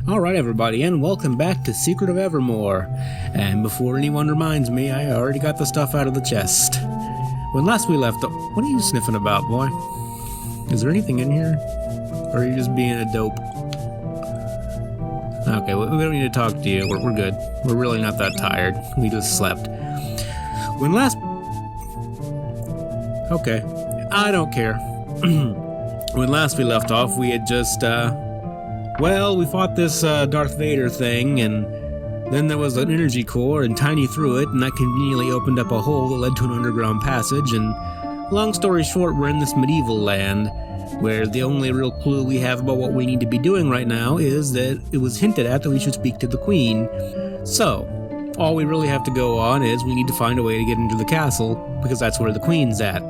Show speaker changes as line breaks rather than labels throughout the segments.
Alright everybody, and welcome back to Secret of Evermore. And before anyone reminds me, I already got the stuff out of the chest. When last we left, what are you sniffing about, boy? Is there anything in here? Or are you just being a dope? Okay, we don't need to talk to you, we're good. We're really not that tired, we just slept. When last... Okay, I don't care. When last we left off, we had just, well, we fought this Darth Vader thing, and then there was an energy core, and Tiny threw it, and that conveniently opened up a hole that led to an underground passage, and long story short, we're in this medieval land, where the only real clue we have about what we need to be doing right now is that it was hinted at that we should speak to the Queen. So, all we really have to go on is we need to find a way to get into the castle, because that's where the Queen's at.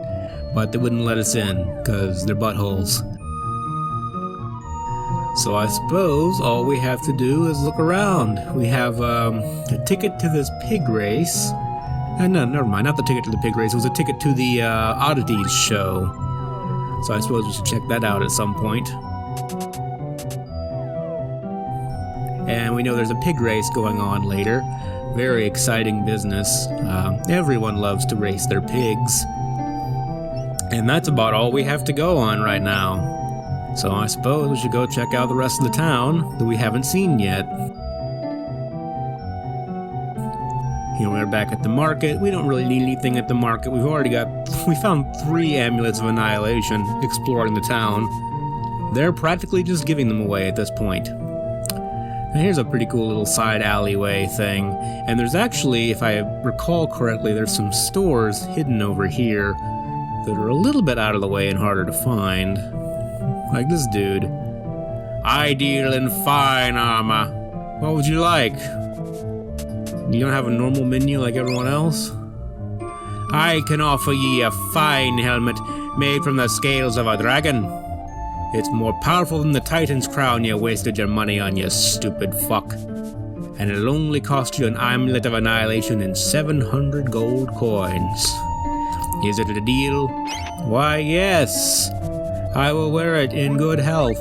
But they wouldn't let us in, because they're buttholes. So I suppose all we have to do is look around. We have a ticket to this pig race. No, never mind, not the ticket to the pig race. It was a ticket to the oddities show. So I suppose we should check that out at some point. And we know there's a pig race going on later. Very exciting business. Everyone loves to race their pigs. And that's about all we have to go on right now. So I suppose we should go check out the rest of the town that we haven't seen yet. Here we're back at the market. We don't really need anything at the market. We found 3 amulets of annihilation exploring the town. They're practically just giving them away at this point. And here's a pretty cool little side alleyway thing. And there's actually, if I recall correctly, there's some stores hidden over here that are a little bit out of the way and harder to find. Like this dude. I deal in fine armor. What would you like? You don't have a normal menu like everyone else? I can offer ye a fine helmet made from the scales of a dragon. It's more powerful than the Titan's crown you wasted your money on, you stupid fuck. And it'll only cost you an amulet of annihilation and 700 gold coins. Is it a deal? Why, yes. I will wear it in good health.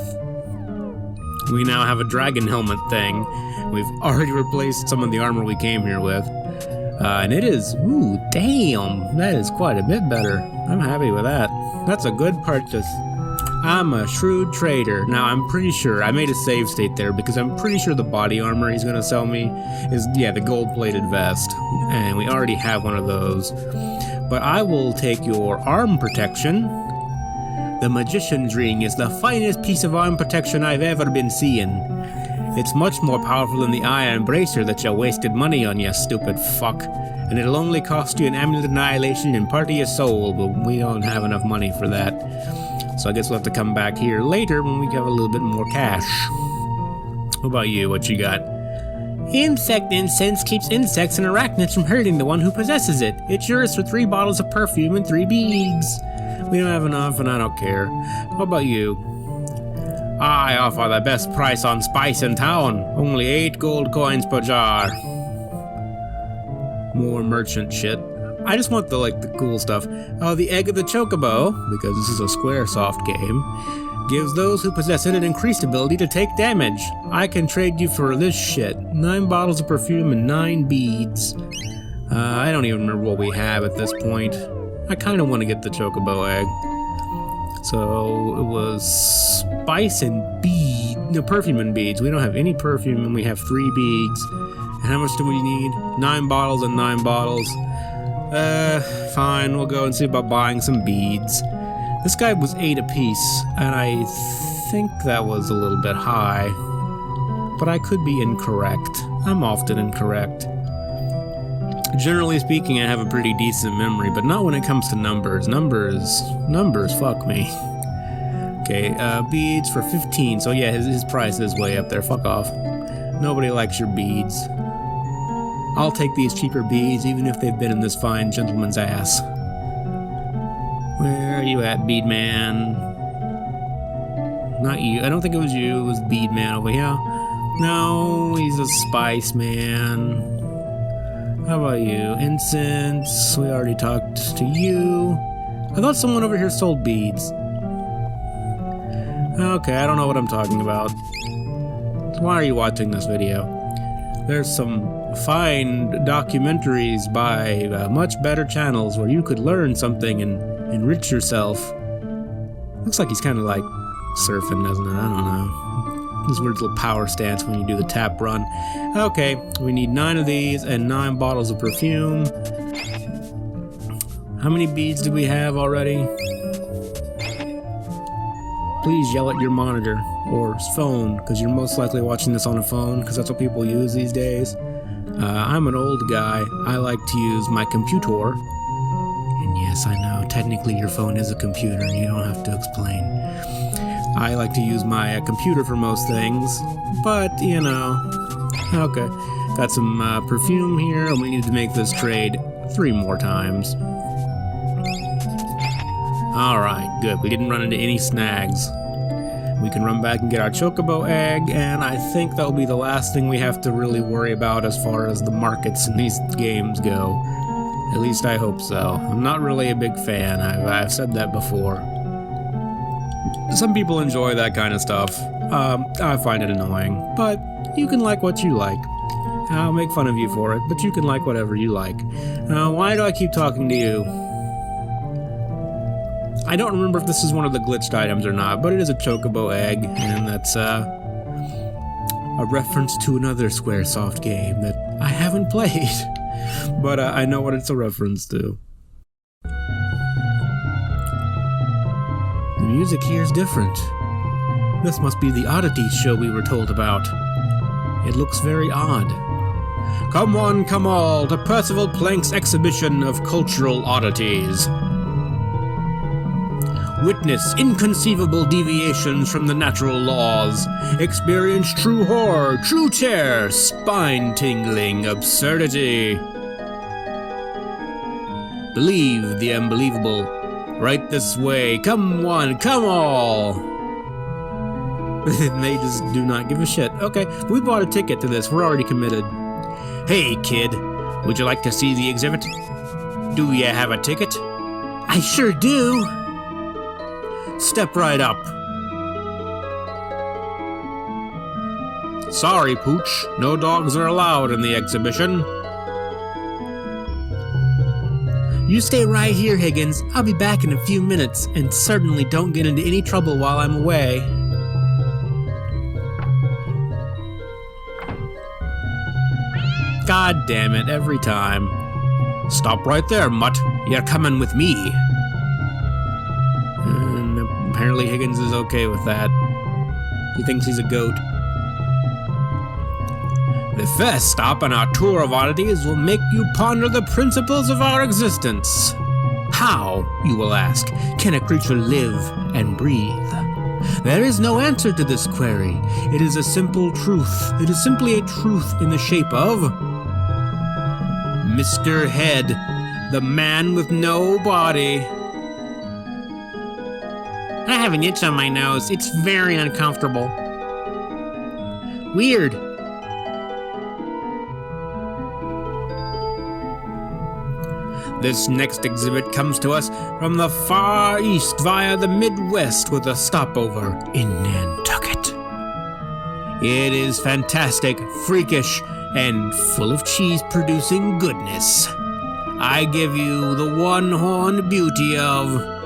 We now have a dragon helmet thing. We've already replaced some of the armor we came here with. And it is, ooh, damn, that is quite a bit better. I'm happy with that. That's a good purchase. I'm a shrewd trader. Now, I'm pretty sure, I made a save state there because I'm pretty sure the body armor he's gonna sell me is, yeah, the gold-plated vest. And we already have one of those. But I will take your arm protection. The Magician's Ring is the finest piece of arm protection I've ever been seeing. It's much more powerful than the Iron Bracer that you wasted money on, you stupid fuck. And it'll only cost you an amulet of annihilation and part of your soul, but we don't have enough money for that. So I guess we'll have to come back here later when we have a little bit more cash. What about you? What you got? Insect incense keeps insects and arachnids from hurting the one who possesses it. It's yours for 3 bottles of perfume and 3 beads. We don't have enough and I don't care. What about you? I offer the best price on spice in town. Only 8 gold coins per jar. More merchant shit. I just want the cool stuff. Oh, the egg of the chocobo, because this is a Squaresoft game, gives those who possess it an increased ability to take damage. I can trade you for this shit. 9 bottles of perfume and 9 beads. I don't even remember what we have at this point. I kind of want to get the chocobo egg. So it was spice and perfume and beads. We don't have any perfume and we have 3 beads. And how much do we need? 9 bottles and 9 bottles. Fine, we'll go and see about buying some beads. This guy was 8 apiece, and I think that was a little bit high. But I could be incorrect. I'm often incorrect. Generally speaking, I have a pretty decent memory, but not when it comes to numbers. Numbers, fuck me. Okay, beads for 15, so yeah, his price is way up there, fuck off. Nobody likes your beads. I'll take these cheaper beads, even if they've been in this fine gentleman's ass. Where are you at, bead man? Not you, I don't think it was you, it was bead man over here. No, he's a spice man. How about you? Incense, we already talked to you. I thought someone over here sold beads. Okay, I don't know what I'm talking about. Why are you watching this video? There's some fine documentaries by much better channels where you could learn something and enrich yourself. Looks like he's kind of like surfing, doesn't it? I don't know. This weird little power stance when you do the tap run. Okay, we need 9 of these and 9 bottles of perfume. How many beads do we have already? Please yell at your monitor or phone, because you're most likely watching this on a phone, because that's what people use these days. I'm an old guy. I like to use my computer. And yes, I know, technically your phone is a computer. You don't have to explain. I like to use my computer for most things, but, you know. Okay, got some perfume here, and we need to make this trade 3 more times. Alright, good. We didn't run into any snags. We can run back and get our chocobo egg, and I think that'll be the last thing we have to really worry about as far as the markets in these games go. At least I hope so. I'm not really a big fan. I've said that before. Some people enjoy that kind of stuff. I find it annoying, but you can like what you like. I'll make fun of you for it, but you can like whatever you like. Why do I keep talking to you? I don't remember if this is one of the glitched items or not, but it is a chocobo egg, and that's a reference to another Squaresoft game that I haven't played, but I know what it's a reference to. The music here is different. This must be the oddities show we were told about. It looks very odd. Come one, come all, to Percival Plank's exhibition of cultural oddities. Witness inconceivable deviations from the natural laws. Experience true horror, true terror, spine-tingling absurdity. Believe the unbelievable. Right this way. Come one, come all. They just do not give a shit. Okay, we bought a ticket to this. We're already committed. Hey, kid. Would you like to see the exhibit? Do you have a ticket? I sure do. Step right up. Sorry, Pooch. No dogs are allowed in the exhibition. You stay right here, Higgins. I'll be back in a few minutes, and certainly don't get into any trouble while I'm away. God damn it, every time. Stop right there, Mutt. You're coming with me. Apparently Higgins is okay with that. He thinks he's a goat. The first stop on our tour of oddities will make you ponder the principles of our existence. How, you will ask, can a creature live and breathe? There is no answer to this query. It is a simple truth. It is simply a truth in the shape of Mr. Head, the man with no body. I have an itch on my nose. It's very uncomfortable. Weird. This next exhibit comes to us from the Far East via the Midwest with a stopover in Nantucket. It is fantastic, freakish, and full of cheese-producing goodness. I give you the one-horned beauty of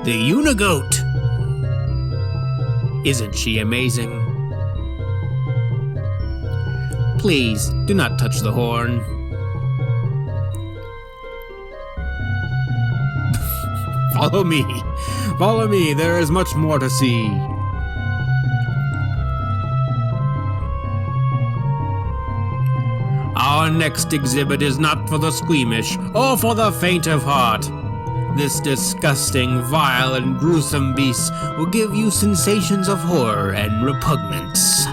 the Unigoat. Isn't she amazing? Please, do not touch the horn. Follow me. Follow me, there is much more to see. Our next exhibit is not for the squeamish or for the faint of heart. This disgusting, vile, and gruesome beast will give you sensations of horror and repugnance.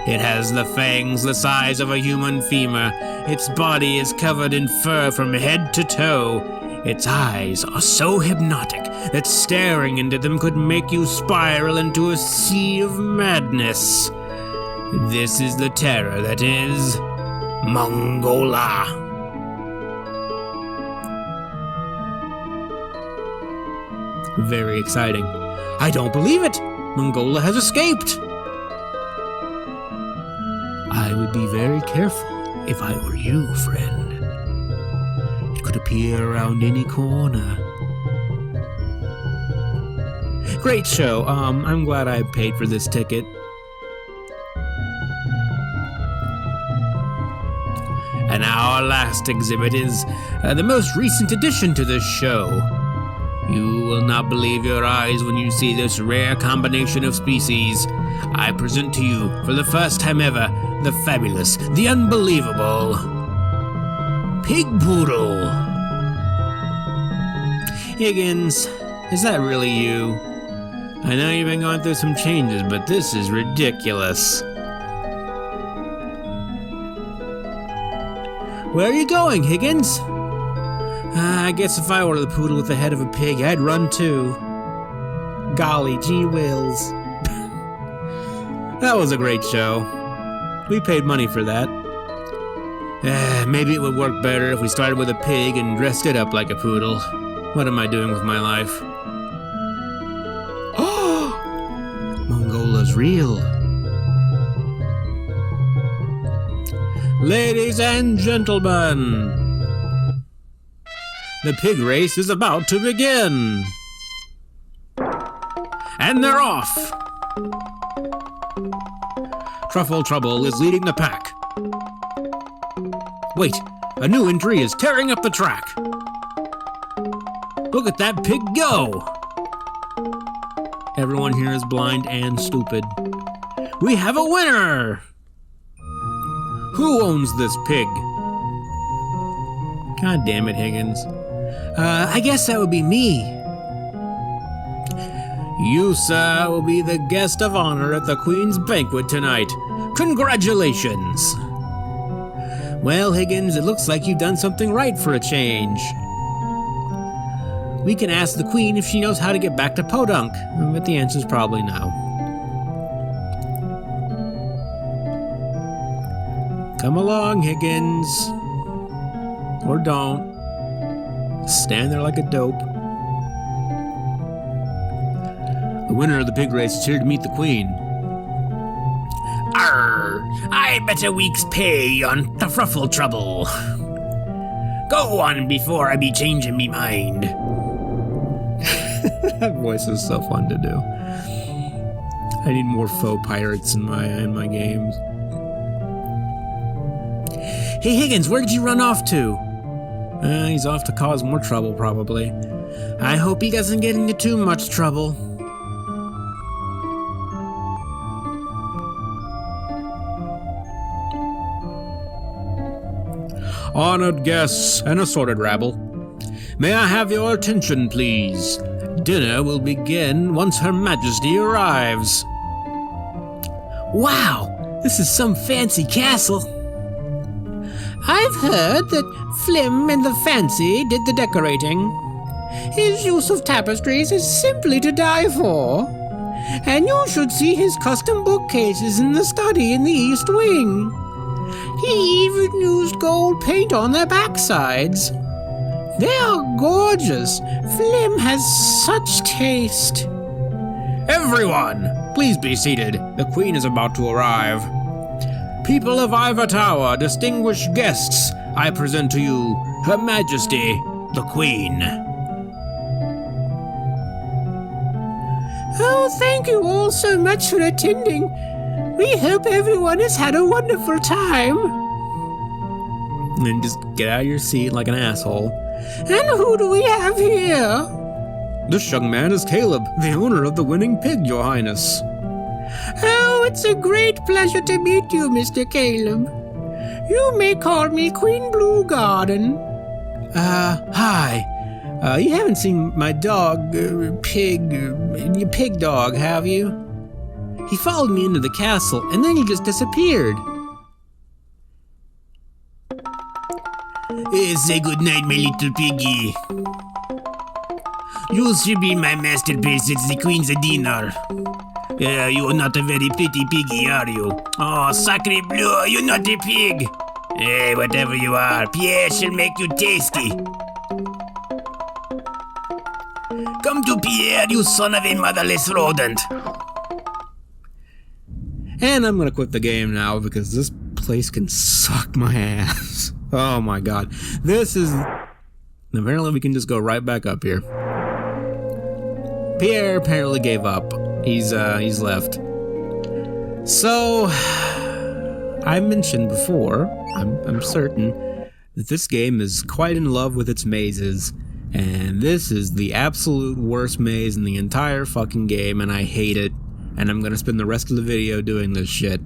It has the fangs the size of a human femur. Its body is covered in fur from head to toe. Its eyes are so hypnotic that staring into them could make you spiral into a sea of madness. This is the terror that is Mongola. Very exciting. I don't believe it! Mongola has escaped! I would be very careful if I were you, friend. It could appear around any corner. Great show. I'm glad I paid for this ticket. And our last exhibit is the most recent addition to this show. You will not believe your eyes when you see this rare combination of species. I present to you, for the first time ever, the fabulous, the unbelievable Pig Poodle. Higgins, is that really you? I know you've been going through some changes, but this is ridiculous. Where are you going, Higgins? I guess if I were the poodle with the head of a pig, I'd run too. Golly gee whiz. That was a great show. We paid money for that. Maybe it would work better if we started with a pig and dressed it up like a poodle. What am I doing with my life? Oh! Mongola's real. Ladies and gentlemen, the pig race is about to begin. And they're off. Truffle Trouble is leading the pack. Wait, a new entry is tearing up the track. Look at that pig go. Everyone here is blind and stupid. We have a winner. Who owns this pig? God damn it, Higgins. I guess that would be me. You, sir, will be the guest of honor at the Queen's banquet tonight. Congratulations! Well, Higgins, it looks like you've done something right for a change. We can ask the Queen if she knows how to get back to Podunk, but the answer's probably no. Come along, Higgins. Or don't. Stand there like a dope. The winner of the pig race is here to meet the Queen. Arr! I bet a week's pay on the Truffle Trouble. Go on before I be changing me mind. That voice is so fun to do. I need more faux pirates in my games. Hey Higgins, where did you run off to? He's off to cause more trouble, probably. I hope he doesn't get into too much trouble. Honored guests and assorted rabble, may I have your attention, please? Dinner will begin once Her Majesty arrives. Wow, this is some fancy castle. I've heard that Flim and the Fancy did the decorating. His use of tapestries is simply to die for. And you should see his custom bookcases in the study in the East Wing. He even used gold paint on their backsides. They are gorgeous. Flim has such taste. Everyone, please be seated. The Queen is about to arrive. People of Ivor Tower, distinguished guests, I present to you Her Majesty, the Queen. Oh, thank you all so much for attending. We hope everyone has had a wonderful time. And then just get out of your seat like an asshole. And who do we have here? This young man is Caleb, the owner of the winning pig, Your Highness. Oh, it's a great pleasure to meet you, Mr. Caleb. You may call me Queen Blue Garden. Hi. You haven't seen my dog, pig dog, have you? He followed me into the castle, and then he just disappeared. Say good night, my little piggy. You should be my masterpiece. It's the Queen's dinner. You are not a very pretty piggy, are you? Oh, sacre bleu, you're not a pig. Hey, whatever you are, Pierre shall make you tasty. Come to Pierre, you son of a motherless rodent. And I'm gonna quit the game now because this place can suck my ass. Oh my god. This is... Apparently we can just go right back up here. Pierre apparently gave up. He's left. So, I mentioned before, I'm certain, that this game is quite in love with its mazes. And this is the absolute worst maze in the entire fucking game, and I hate it. And I'm gonna spend the rest of the video doing this shit.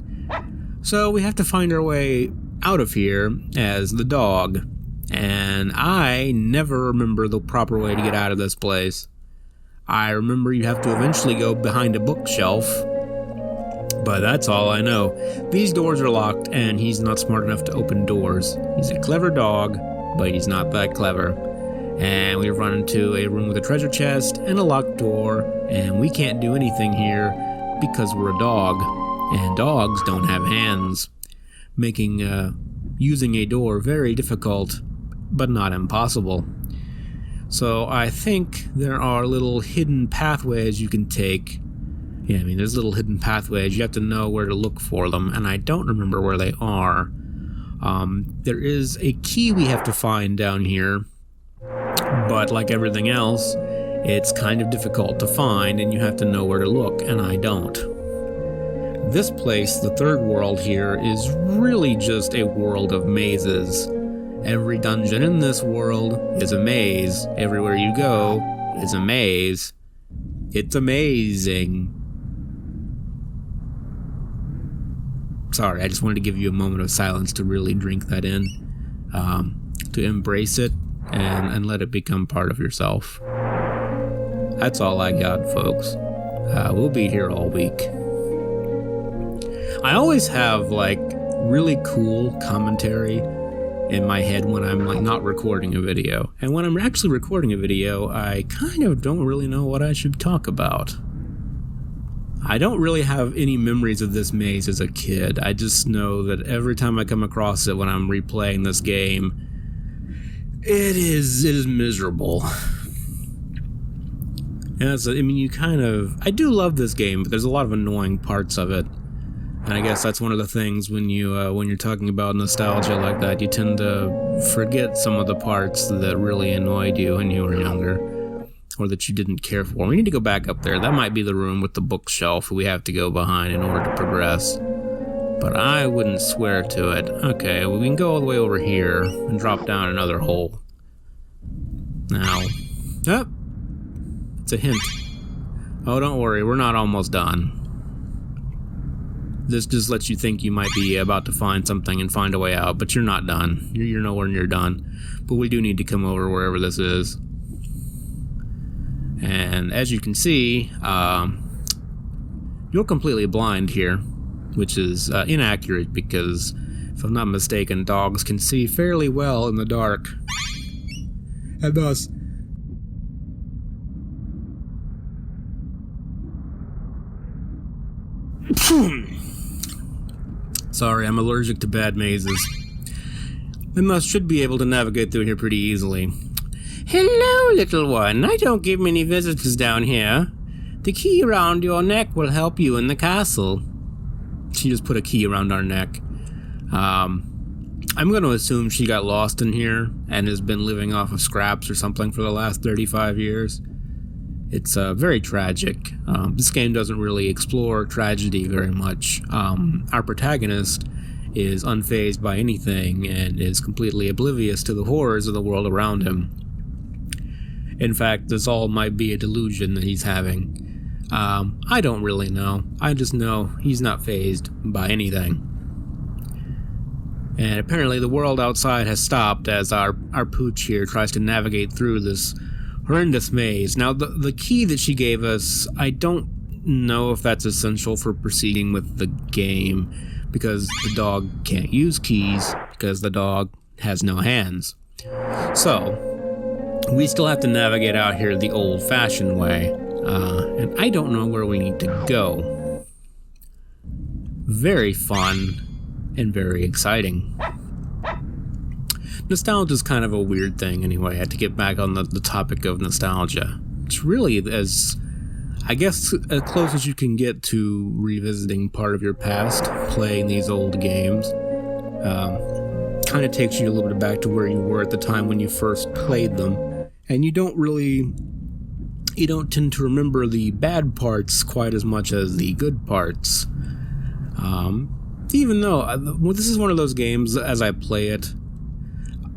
So we have to find our way out of here as the dog. And I never remember the proper way to get out of this place. I remember you have to eventually go behind a bookshelf, but that's all I know. These doors are locked, and he's not smart enough to open doors. He's a clever dog, but he's not that clever. And we run into a room with a treasure chest and a locked door, and we can't do anything here because we're a dog, and dogs don't have hands, making using a door very difficult, but not impossible. So I think there are little hidden pathways you can take. Yeah, I mean, there's little hidden pathways. You have to know where to look for them, and I don't remember where they are. There is a key we have to find down here, but like everything else, it's kind of difficult to find, and you have to know where to look, and I don't. This place, the third world here, is really just a world of mazes. Every dungeon in this world is a maze. Everywhere you go is a maze. It's amazing. Sorry, I just wanted to give you a moment of silence to really drink that in, to embrace it and let it become part of yourself. That's all I got, folks. We'll be here all week. I always have, like, really cool commentary in my head when I'm, like, not recording a video. And when I'm actually recording a video, I kind of don't really know what I should talk about. I don't really have any memories of this maze as a kid. I just know that every time I come across it when I'm replaying this game, it is miserable. And I do love this game, but there's a lot of annoying parts of it. And I guess that's one of the things when you're talking about nostalgia like that, you tend to forget some of the parts that really annoyed you when you were younger, or that you didn't care for. We need to go back up there. That might be the room with the bookshelf we have to go behind in order to progress. But I wouldn't swear to it. Okay, well, we can go all the way over here and drop down another hole. Now, it's a hint. Oh, don't worry, we're not almost done. This just lets you think you might be about to find something and find a way out, but you're not done. You're nowhere near done. But we do need to come over wherever this is. And as you can see, you're completely blind here, which is inaccurate because, if I'm not mistaken, dogs can see fairly well in the dark. And thus... Sorry, I'm allergic to bad mazes. And thus should be able to navigate through here pretty easily. Hello, little one. I don't give many visitors down here. The key around your neck will help you in the castle. She just put a key around our neck. I'm going to assume she got lost in here and has been living off of scraps or something for the last 35 years. It's very tragic. This game doesn't really explore tragedy very much. Our protagonist is unfazed by anything and is completely oblivious to the horrors of the world around him. In fact, this all might be a delusion that he's having. I don't really know. I just know he's not fazed by anything. And apparently the world outside has stopped as our pooch here tries to navigate through this horrendous maze. Now, the key that she gave us, I don't know if that's essential for proceeding with the game, because the dog can't use keys, because the dog has no hands. So, we still have to navigate out here the old-fashioned way, and I don't know where we need to go. Very fun, and very exciting. Nostalgia is kind of a weird thing anyway, to get back on the topic of nostalgia. It's really as close as you can get to revisiting part of your past, playing these old games. Kind of takes you a little bit back to where you were at the time when you first played them. And you don't tend to remember the bad parts quite as much as the good parts. Even though this is one of those games, as I play it,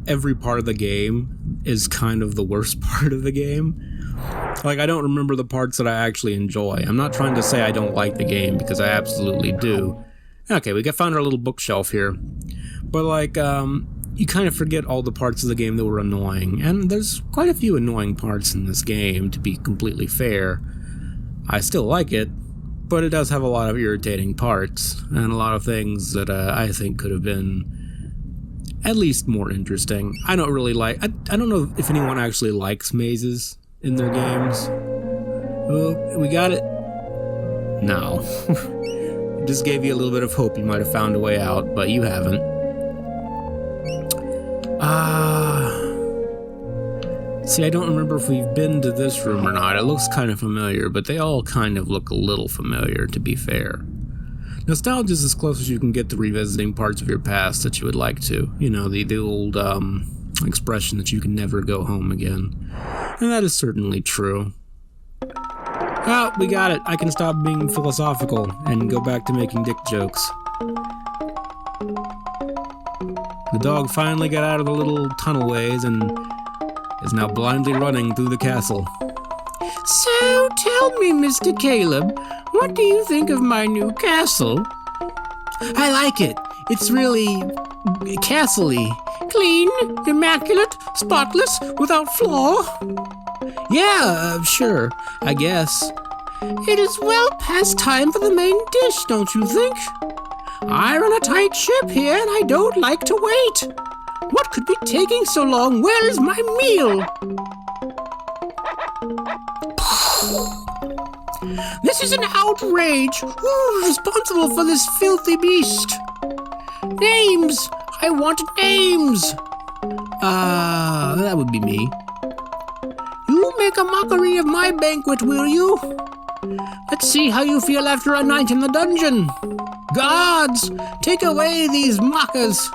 every part of the game is kind of the worst part of the game. Like, I don't remember the parts that I actually enjoy. I'm not trying to say I don't like the game, because I absolutely do. Okay, we found our little bookshelf here. But, like, you kind of forget all the parts of the game that were annoying. And there's quite a few annoying parts in this game, to be completely fair. I still like it, but it does have a lot of irritating parts, and a lot of things that I think could have been at least more interesting. I don't really like... I don't know if anyone actually likes mazes in their games. Oh, we got it? No. Just gave you a little bit of hope you might have found a way out, but you haven't. See, I don't remember if we've been to this room or not. It looks kind of familiar, but they all kind of look a little familiar, to be fair. Nostalgia is as close as you can get to revisiting parts of your past that you would like to. You know, the old expression that you can never go home again. And that is certainly true. Oh, we got it. I can stop being philosophical and go back to making dick jokes. The dog finally got out of the little tunnel ways and is now blindly running through the castle. So, tell me, Mr. Caleb, what do you think of my new castle? I like it. It's really castle-y. Clean, immaculate, spotless, without flaw. Yeah, sure, I guess. It is well past time for the main dish, don't you think? I run a tight ship here, and I don't like to wait. What could be taking so long? Where is my meal? This is an outrage. Who's responsible for this filthy beast? Names! I want names! That would be me. You make a mockery of my banquet, will you? Let's see how you feel after a night in the dungeon. Guards, take away these mockers.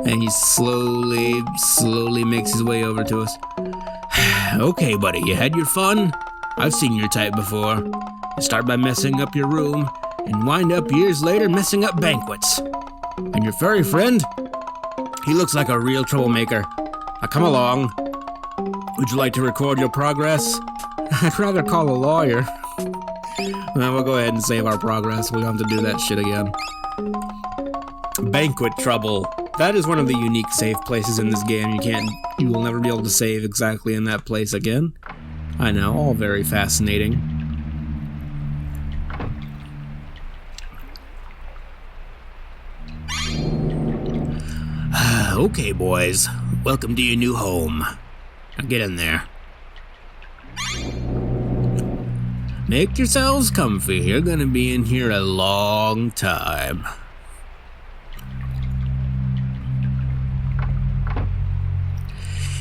And he slowly makes his way over to us. Okay, buddy, you had your fun? I've seen your type before. You start by messing up your room, and wind up years later messing up banquets. And your furry friend? He looks like a real troublemaker. Now come along. Would you like to record your progress? I'd rather call a lawyer. Well, we'll go ahead and save our progress. We don't have to do that shit again. Banquet trouble. That is one of the unique save places in this game. You will never be able to save exactly in that place again. I know, all very fascinating. Okay, boys. Welcome to your new home. Now get in there. Make yourselves comfy. You're gonna be in here a long time.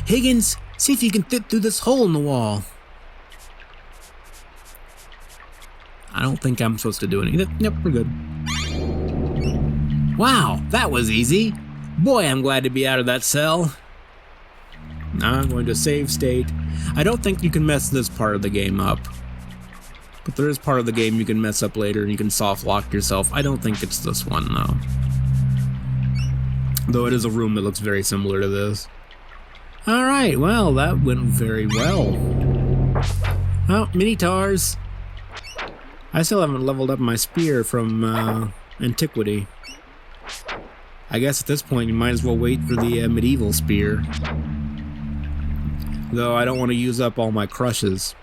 Higgins, see if you can fit through this hole in the wall. I don't think I'm supposed to do anything. Yep, we're good. Wow, that was easy. Boy, I'm glad to be out of that cell. Now I'm going to save state. I don't think you can mess this part of the game up. But there is part of the game you can mess up later and you can soft lock yourself. I don't think it's this one, though. Though it is a room that looks very similar to this. Alright, well, that went very well. Oh, mini-tars. I still haven't leveled up my spear from antiquity. I guess at this point you might as well wait for the medieval spear. Though I don't want to use up all my crushes.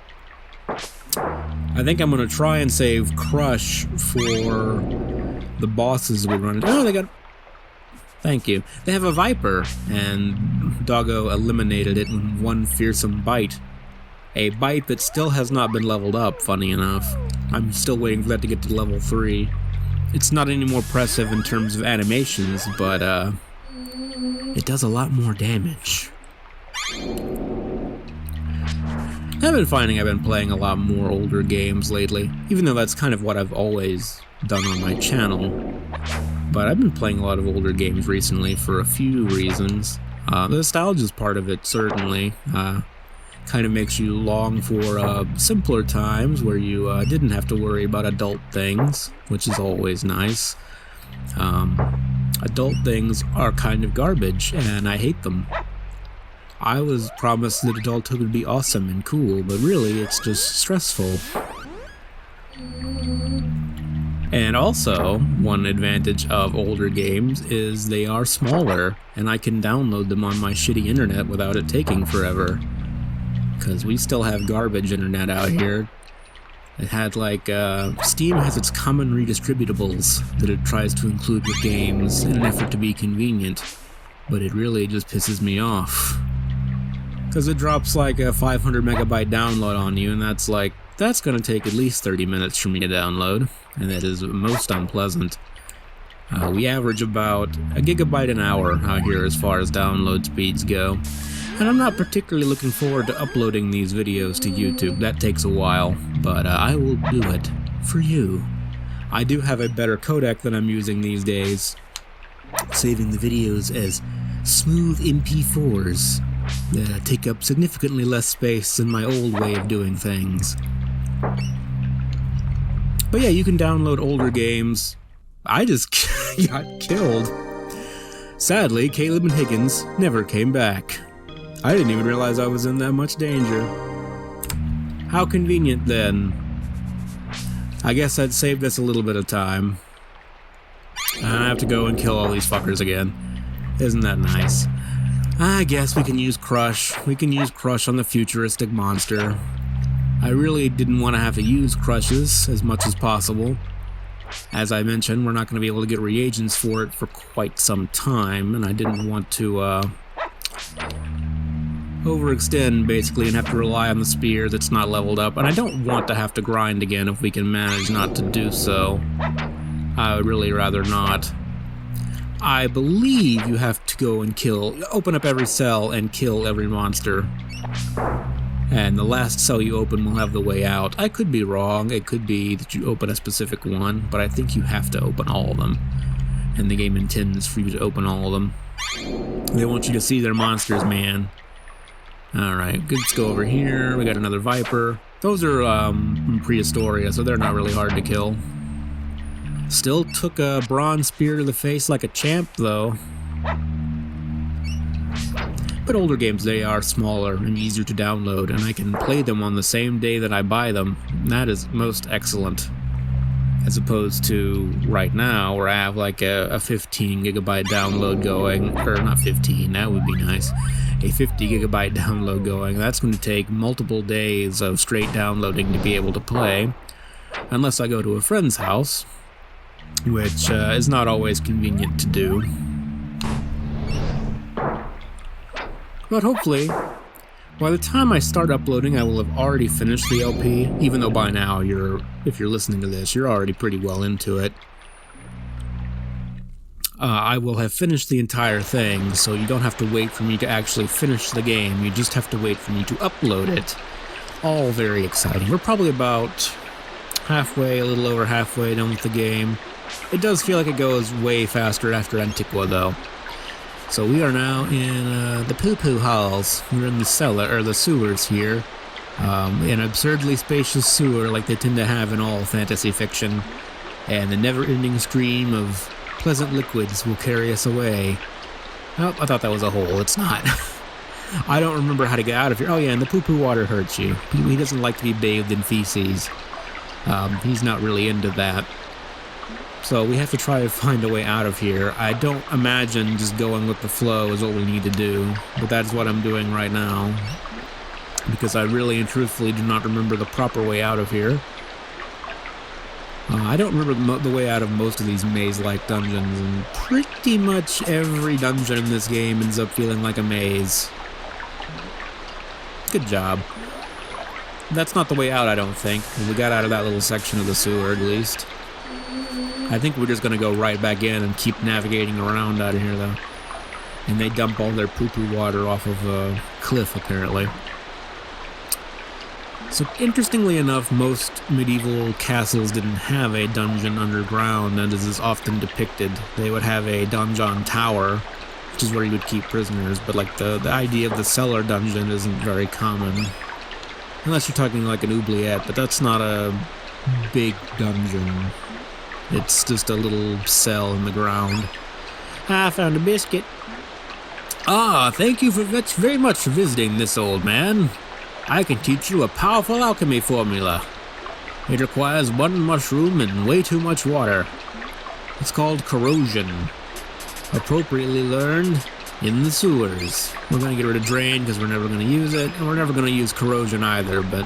I think I'm going to try and save crush for the bosses we run into. Oh, they got... Thank you. They have a viper, and Doggo eliminated it in one fearsome bite. A bite that still has not been leveled up, funny enough. I'm still waiting for that to get to level 3. It's not any more impressive in terms of animations, but it does a lot more damage. I've been finding I've been playing a lot more older games lately, even though that's kind of what I've always done on my channel. But I've been playing a lot of older games recently for a few reasons. The nostalgia is part of it, certainly. Kind of makes you long for simpler times where you didn't have to worry about adult things, which is always nice. Adult things are kind of garbage, and I hate them. I was promised that adulthood would be awesome and cool, but really it's just stressful. And also, one advantage of older games is they are smaller, and I can download them on my shitty internet without it taking forever. Because we still have garbage internet out here. It had Steam has its common redistributables that it tries to include with games in an effort to be convenient, but it really just pisses me off. Because it drops like a 500 megabyte download on you, and that's gonna take at least 30 minutes for me to download, and that is most unpleasant. We average about a gigabyte an hour out here as far as download speeds go. And I'm not particularly looking forward to uploading these videos to YouTube. That takes a while, but I will do it for you. I do have a better codec than I'm using these days, saving the videos as smooth MP4s that take up significantly less space than my old way of doing things. But yeah, you can download older games. I just got killed. Sadly, Caleb and Higgins never came back. I didn't even realize I was in that much danger. How convenient then. I guess that saved us a little bit of time. I have to go and kill all these fuckers again. Isn't that nice? I guess we can use Crush. We can use Crush on the futuristic monster. I really didn't want to have to use Crushes as much as possible. As I mentioned, we're not going to be able to get reagents for it for quite some time, and I didn't want to overextend, basically, and have to rely on the spear that's not leveled up. And I don't want to have to grind again if we can manage not to do so. I would really rather not. I believe you have to go and open up every cell and kill every monster. And the last cell you open will have the way out. I could be wrong. It could be that you open a specific one, but I think you have to open all of them. And the game intends for you to open all of them. They want you to see their monsters, man. Alright, let's go over here. We got another Viper. Those are from Prehistoria, so they're not really hard to kill. Still took a bronze spear to the face like a champ, though. But older games, they are smaller and easier to download, and I can play them on the same day that I buy them. That is most excellent. As opposed to right now, where I have like a 15 gigabyte download going, or not 15, that would be nice. A 50 gigabyte download going. That's going to take multiple days of straight downloading to be able to play, unless I go to a friend's house, which is not always convenient to do. But hopefully, by the time I start uploading, I will have already finished the LP, even though by now, if you're listening to this, you're already pretty well into it. I will have finished the entire thing, so you don't have to wait for me to actually finish the game, you just have to wait for me to upload it. All very exciting. We're probably about halfway, a little over halfway done with the game. It does feel like it goes way faster after Antiqua, though. So we are now in the poo-poo halls. We're in the cellar, or the sewers here. An absurdly spacious sewer like they tend to have in all fantasy fiction. And the never-ending stream of pleasant liquids will carry us away. Oh, I thought that was a hole. It's not. I don't remember how to get out of here. Oh yeah, and the poo-poo water hurts you. He doesn't like to be bathed in feces. He's not really into that. So we have to try to find a way out of here. I don't imagine just going with the flow is what we need to do, but that's what I'm doing right now. Because I really and truthfully do not remember the proper way out of here. I don't remember the way out of most of these maze-like dungeons, and pretty much every dungeon in this game ends up feeling like a maze. Good job. That's not the way out, I don't think. We got out of that little section of the sewer, at least. I think we're just going to go right back in and keep navigating around out of here, though. And they dump all their poo-poo water off of a cliff, apparently. So interestingly enough, most medieval castles didn't have a dungeon underground, and as is often depicted, they would have a donjon tower, which is where you would keep prisoners, but like the idea of the cellar dungeon isn't very common. Unless you're talking like an oubliette, but that's not a big dungeon. It's just a little cell in the ground. I found a biscuit. Ah, thank you very much for visiting this old man. I can teach you a powerful alchemy formula. It requires one mushroom and way too much water. It's called corrosion. Appropriately learned in the sewers. We're going to get rid of drain because we're never going to use it, and we're never going to use corrosion either, but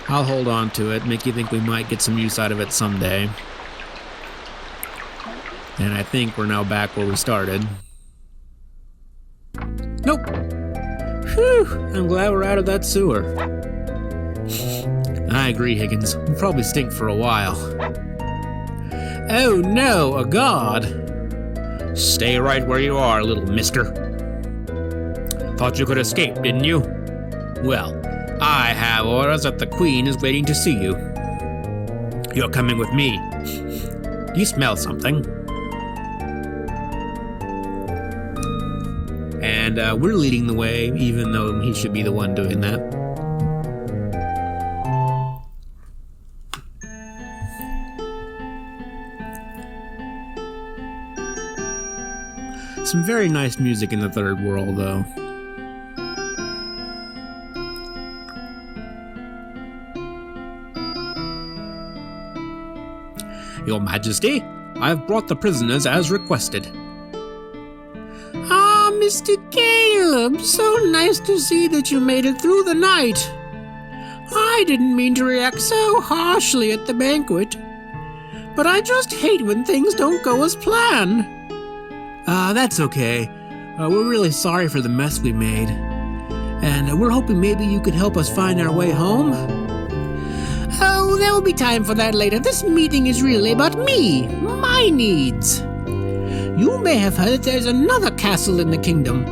I'll hold on to it, make you think we might get some use out of it someday. And I think we're now back where we started. Nope. Whew, I'm glad we're out of that sewer. I agree, Higgins. We'll probably stink for a while. Oh no, a god! Stay right where you are, little mister. Thought you could escape, didn't you? Well, I have orders that the Queen is waiting to see you. You're coming with me. You smell something. And we're leading the way, even though he should be the one doing that. Some very nice music in the third world, though. Your Majesty, I've brought the prisoners as requested. Mr. Caleb, so nice to see that you made it through the night. I didn't mean to react so harshly at the banquet, but I just hate when things don't go as planned. That's okay. We're really sorry for the mess we made, and we're hoping maybe you could help us find our way home. Oh, there will be time for that later. This meeting is really about me, my needs. You may have heard that there's another castle in the kingdom.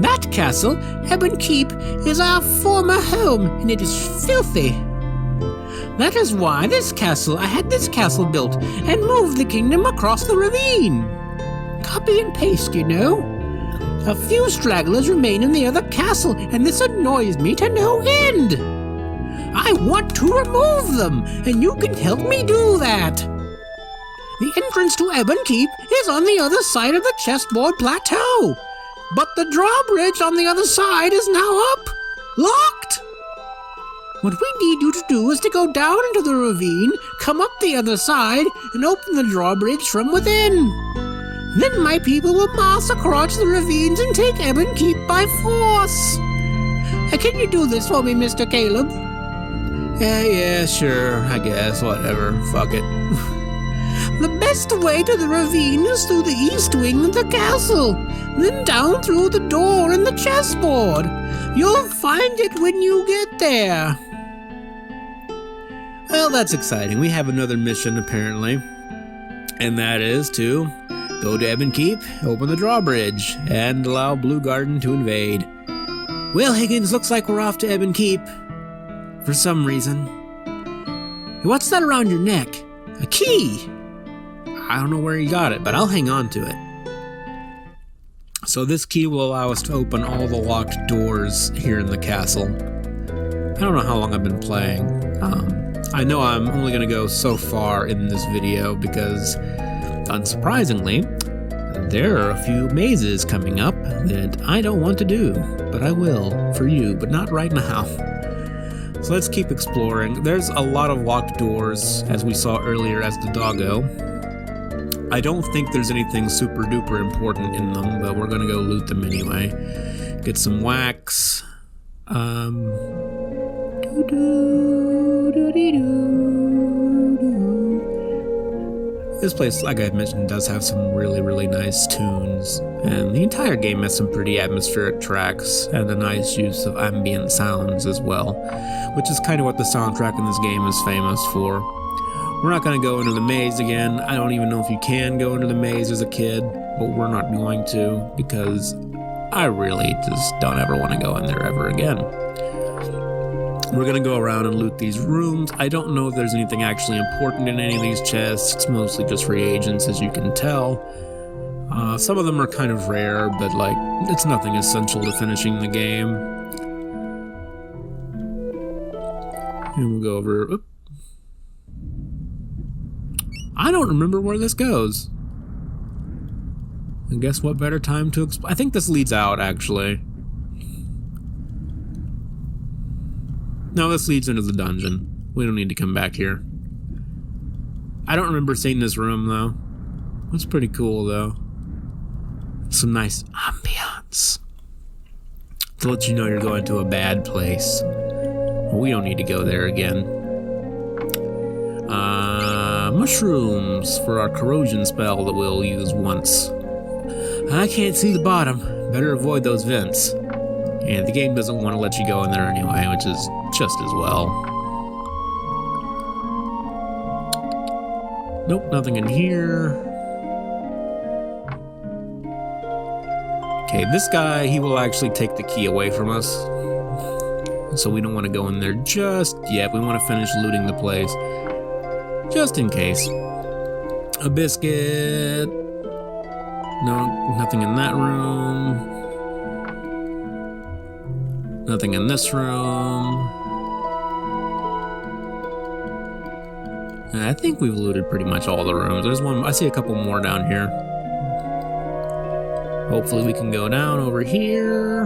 That castle, Ebon Keep, is our former home, and it is filthy. That is why I had this castle built and moved the kingdom across the ravine. Copy and paste, you know. A few stragglers remain in the other castle, and this annoys me to no end. I want to remove them, and you can help me do that. The entrance to Ebon Keep is on the other side of the chessboard plateau, but the drawbridge on the other side is now up, locked. What we need you to do is to go down into the ravine, come up the other side, and open the drawbridge from within. Then my people will pass across the ravines and take Ebon Keep by force. Can you do this for me, Mr. Caleb? Yeah, sure, I guess, whatever, fuck it. The best way to the ravine is through the east wing of the castle, then down through the door in the chessboard. You'll find it when you get there. Well, that's exciting. We have another mission, apparently, and that is to go to Ebon Keep, open the drawbridge, and allow Blue Garden to invade. Well, Higgins, looks like we're off to Ebon Keep. For some reason. What's that around your neck? A key! I don't know where you got it, but I'll hang on to it. So this key will allow us to open all the locked doors here in the castle. I don't know how long I've been playing. I know I'm only going to go so far in this video because, unsurprisingly, there are a few mazes coming up that I don't want to do, but I will for you, but not right now. So let's keep exploring. There's a lot of locked doors, as we saw earlier as the doggo. I don't think there's anything super duper important in them, but we're gonna go loot them anyway. Get some wax. This place, like I mentioned, does have some really, really nice tunes, and the entire game has some pretty atmospheric tracks and a nice use of ambient sounds as well, which is kind of what the soundtrack in this game is famous for. We're not going to go into the maze again. I don't even know if you can go into the maze as a kid, but we're not going to because I really just don't ever want to go in there ever again. We're gonna go around and loot these rooms. I don't know if there's anything actually important in any of these chests. It's mostly just reagents, as you can tell. Some of them are kind of rare, but like, it's nothing essential to finishing the game. And we'll go over... Oop. I don't remember where this goes. And guess what better time to explore? I think this leads out, actually. No, this leads into the dungeon. We don't need to come back here. I don't remember seeing this room, though. It's pretty cool, though. Some nice ambiance. To let you know you're going to a bad place. We don't need to go there again. Mushrooms for our corrosion spell that we'll use once. I can't see the bottom. Better avoid those vents. And the game doesn't want to let you go in there anyway, which is just as well. Nope, nothing in here. Okay, this guy, he will actually take the key away from us. So we don't want to go in there just yet. We want to finish looting the place. Just in case. A biscuit. No, nothing in that room. Nothing in this room. I think we've looted pretty much all the rooms. There's one, I see a couple more down here. Hopefully we can go down over here.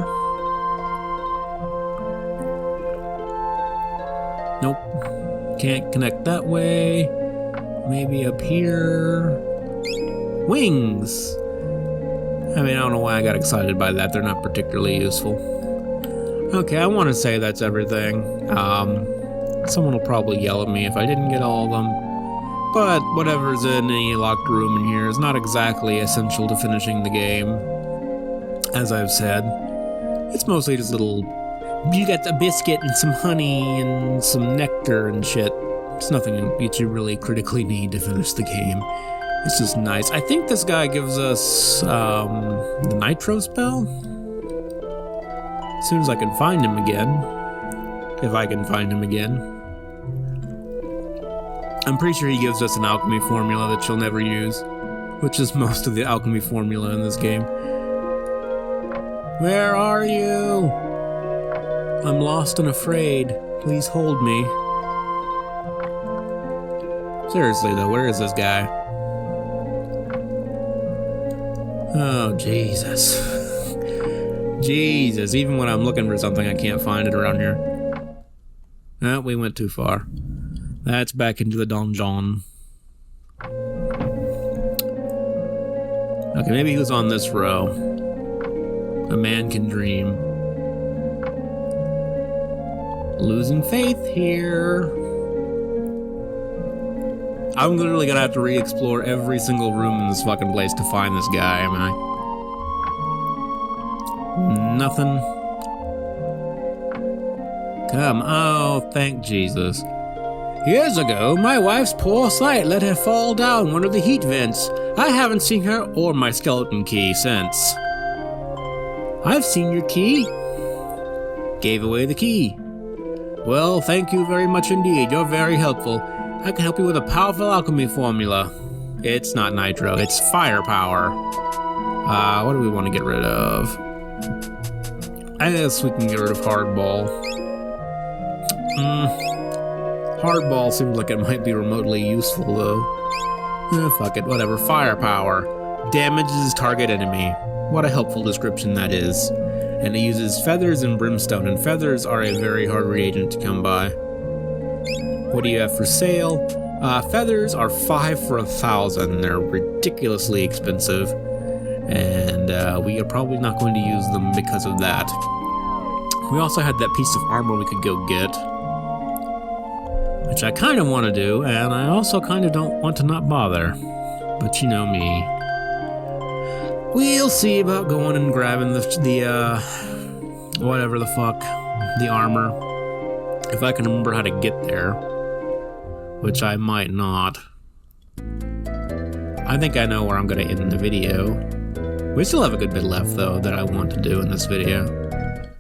Nope. Can't connect that way. Maybe up here. Wings! I mean, I don't know why I got excited by that. They're not particularly useful. Okay, I want to say that's everything. Someone will probably yell at me if I didn't get all of them. But whatever's in any locked room in here is not exactly essential to finishing the game. As I've said, it's mostly just little... You got a biscuit and some honey and some nectar and shit. It's nothing that you really critically need to finish the game. It's just nice. I think this guy gives us the nitro spell. As soon as I can find him again. If I can find him again. I'm pretty sure he gives us an alchemy formula that you'll never use. Which is most of the alchemy formula in this game. Where are you? I'm lost and afraid. Please hold me. Seriously though, where is this guy? Oh, Jesus. Jesus, even when I'm looking for something, I can't find it around here. Oh, we went too far. That's back into the donjon. Okay, maybe he was on this row. A man can dream. Losing faith here. I'm literally gonna have to re-explore every single room in this fucking place to find this guy, am I? Nothing. Come, oh, thank Jesus. Years ago, my wife's poor sight let her fall down one of the heat vents. I haven't seen her or my skeleton key since. I've seen your key. Gave away the key. Well, thank you very much indeed. You're very helpful. I can help you with a powerful alchemy formula. It's not nitro, it's firepower. What do we want to get rid of? I guess we can get rid of hardball. Hardball seems like it might be remotely useful, though. Fuck it, whatever. Firepower. Damages target enemy. What a helpful description that is. And it uses feathers and brimstone, and feathers are a very hard reagent to come by. What do you have for sale? Feathers are 5 for 1,000. They're ridiculously expensive. And we are probably not going to use them because of that. We also had that piece of armor we could go get. Which I kind of want to do, and I also kind of don't want to not bother. But you know me. We'll see about going and grabbing the whatever the fuck, the armor. If I can remember how to get there. Which I might not. I think I know where I'm going to end the video. We still have a good bit left, though, that I want to do in this video.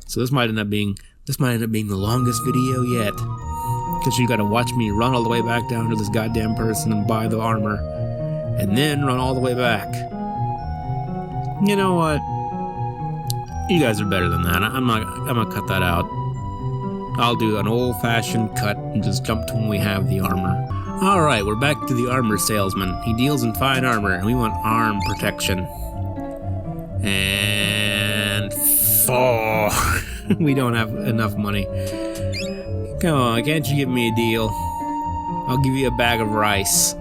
So this might end up being This might end up being the longest video yet. Because you gotta watch me run all the way back down to this goddamn person and buy the armor. And then run all the way back. You know what? You guys are better than that. I'm gonna cut that out. I'll do an old-fashioned cut and just jump to when we have the armor. Alright, we're back to the armor salesman. He deals in fine armor, and we want arm protection. And... 4. We don't have enough money. Come on, can't you give me a deal? I'll give you a bag of rice.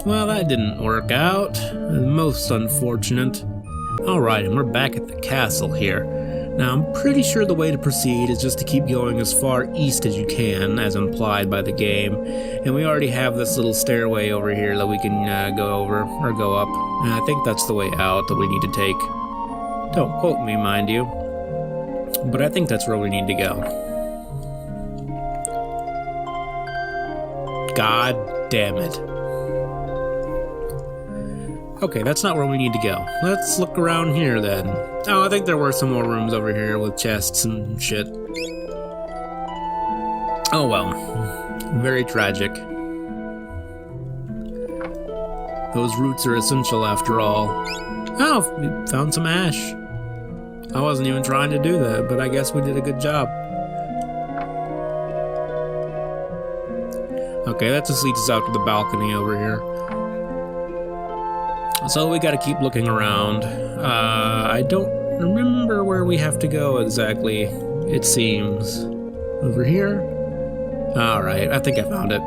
Well, that didn't work out. Most unfortunate. Alright, and we're back at the castle here. Now, I'm pretty sure the way to proceed is just to keep going as far east as you can, as implied by the game. And we already have this little stairway over here that we can go over, or go up. And I think that's the way out that we need to take. Don't quote me, mind you. But I think that's where we need to go. God damn it. Okay, that's not where we need to go. Let's look around here then. Oh, I think there were some more rooms over here with chests and shit. Oh well. Very tragic. Those roots are essential after all. Oh, we found some ash. I wasn't even trying to do that, but I guess we did a good job. Okay, that just leads us out to the balcony over here. So we gotta keep looking around. I don't remember where we have to go exactly, it seems. Over here? Alright, I think I found it.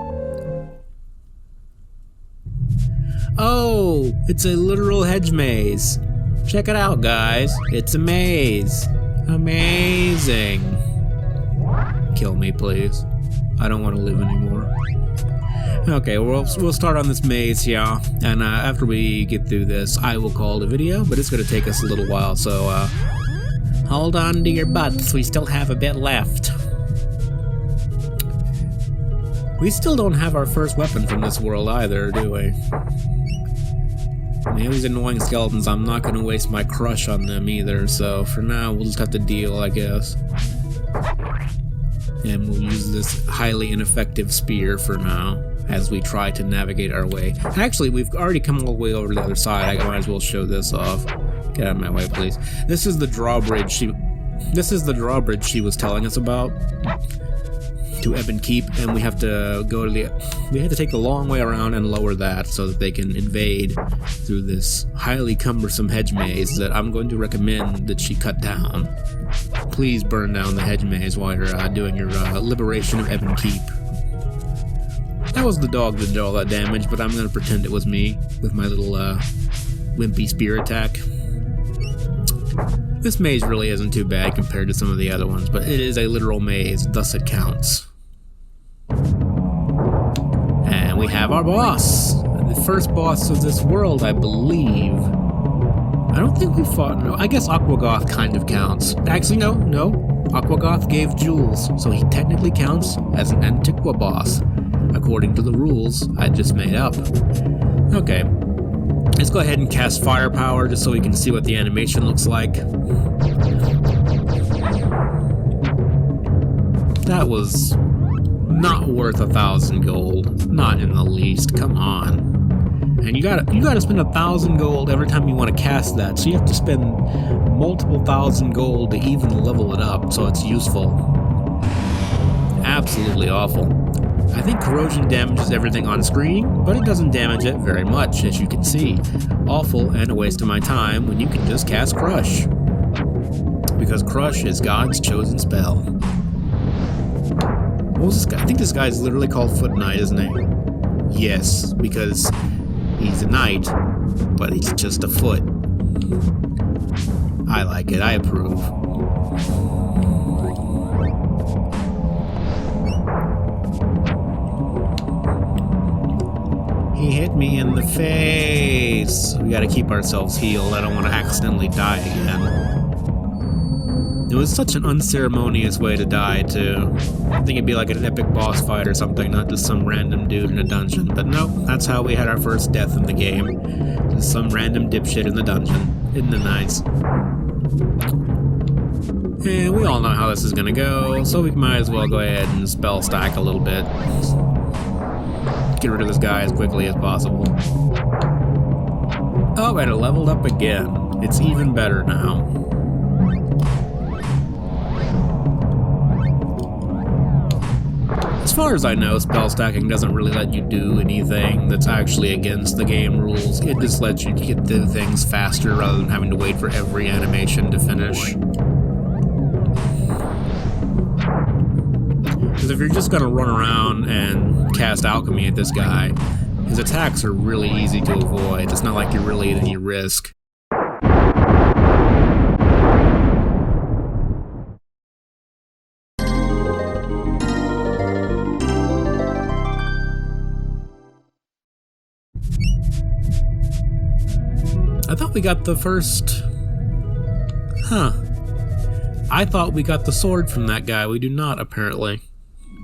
Oh, it's a literal hedge maze. Check it out, guys. It's a maze. Amazing. Kill me, please. I don't want to live anymore. Okay, we'll start on this maze here, and after we get through this, I will call it a video, but it's going to take us a little while, so hold on to your butts, we still have a bit left. We still don't have our first weapon from this world either, do we? Man, these annoying skeletons, I'm not going to waste my crush on them either, so for now, we'll just have to deal, I guess. And we'll use this highly ineffective spear for now, as we try to navigate our way. Actually, we've already come all the way over to the other side. I might as well show this off. Get out of my way, please. This is the drawbridge she was telling us about to Ebon Keep, and we have to go to we had to take the long way around and lower that so that they can invade through this highly cumbersome hedge maze that I'm going to recommend that she cut down. Please burn down the hedge maze while you're doing your liberation of Ebon Keep. That was the dog that did all that damage, but I'm going to pretend it was me with my little wimpy spear attack. This maze really isn't too bad compared to some of the other ones, but it is a literal maze, thus it counts. And we have our boss. The first boss of this world, I believe. I don't think we fought, no. I guess Aquagoth kind of counts. Actually, no. Aquagoth gave jewels, so he technically counts as an Antiqua boss, according to the rules I just made up. Okay. Let's go ahead and cast firepower just so we can see what the animation looks like. That was not worth 1,000 gold. Not in the least. Come on. And you gotta spend 1,000 gold every time you want to cast that. So you have to spend multiple 1,000 gold to even level it up so it's useful. Absolutely awful. I think corrosion damages everything on screen, but it doesn't damage it very much, as you can see. Awful and a waste of my time when you can just cast Crush. Because Crush is God's chosen spell. What was this guy? I think this guy's literally called Foot Knight, isn't he? Yes, because he's a knight, but he's just a foot. I like it, I approve. He hit me in the face. We gotta keep ourselves healed. I don't want to accidentally die again. It was such an unceremonious way to die, too. I think it'd be like an epic boss fight or something, not just some random dude in a dungeon. But nope, that's how we had our first death in the game. Just some random dipshit in the dungeon. Isn't it nice? And we all know how this is gonna go, so we might as well go ahead and spell stack a little bit. Get rid of this guy as quickly as possible. Oh, and it leveled up again. It's even better now. As far as I know, spell stacking doesn't really let you do anything that's actually against the game rules. It just lets you get the things faster rather than having to wait for every animation to finish. Because if you're just gonna run around and cast alchemy at this guy, his attacks are really easy to avoid. It's not like you're really at any risk. I thought we got the first... I thought we got the sword from that guy. We do not, apparently.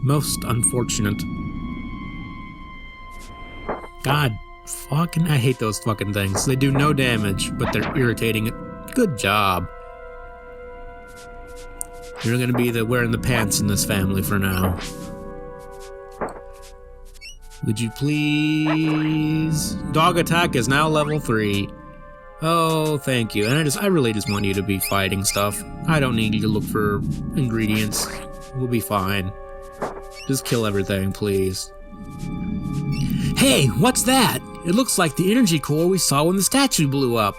Most unfortunate. God, fucking... I hate those fucking things. They do no damage, but they're irritating. Good job. You're gonna be the wearing the pants in this family for now. Would you please... Dog attack is now level 3. Oh, thank you. And I really just want you to be fighting stuff. I don't need you to look for ingredients. We'll be fine. Just kill everything, please. Hey, what's that? It looks like the energy core we saw when the statue blew up.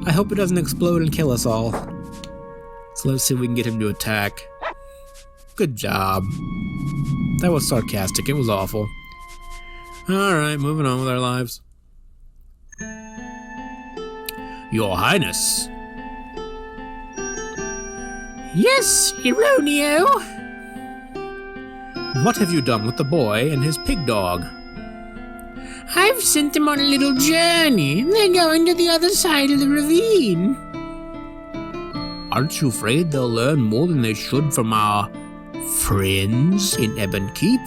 I hope it doesn't explode and kill us all. So let's see if we can get him to attack. Good job. That was sarcastic. It was awful. Alright, moving on with our lives. Your Highness. Yes, Ironio. What have you done with the boy and his pig dog? I've sent them on a little journey. They're going to the other side of the ravine. Aren't you afraid they'll learn more than they should from our friends in Ebon Keep?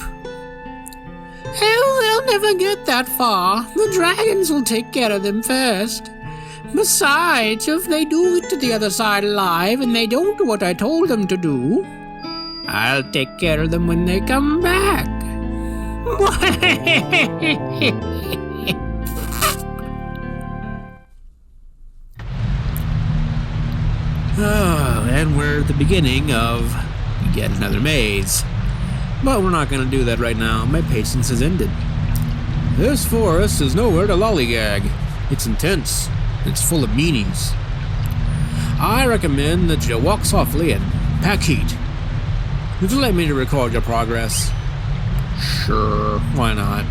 Oh, they'll never get that far. The dragons will take care of them first. Besides, if they do get to the other side alive and they don't do what I told them to do, I'll take care of them when they come back. Oh, and we're at the beginning of yet another maze. But we're not going to do that right now. My patience has ended. This forest is nowhere to lollygag. It's intense. It's full of meanings. I recommend that you walk softly and pack heat. Would you like me to record your progress? Sure, why not?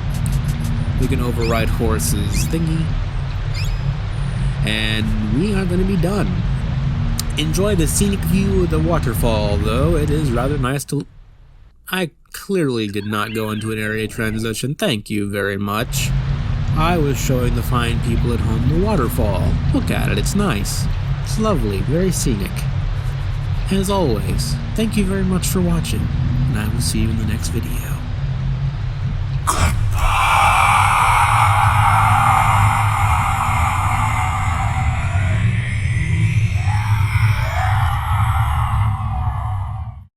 We can override horses thingy. And we are going to be done. Enjoy the scenic view of the waterfall, though. It is rather nice to... I clearly did not go into an area transition. Thank you very much. I was showing the fine people at home the waterfall. Look at it, it's nice. It's lovely, very scenic. As always, thank you very much for watching, and I will see you in the next video.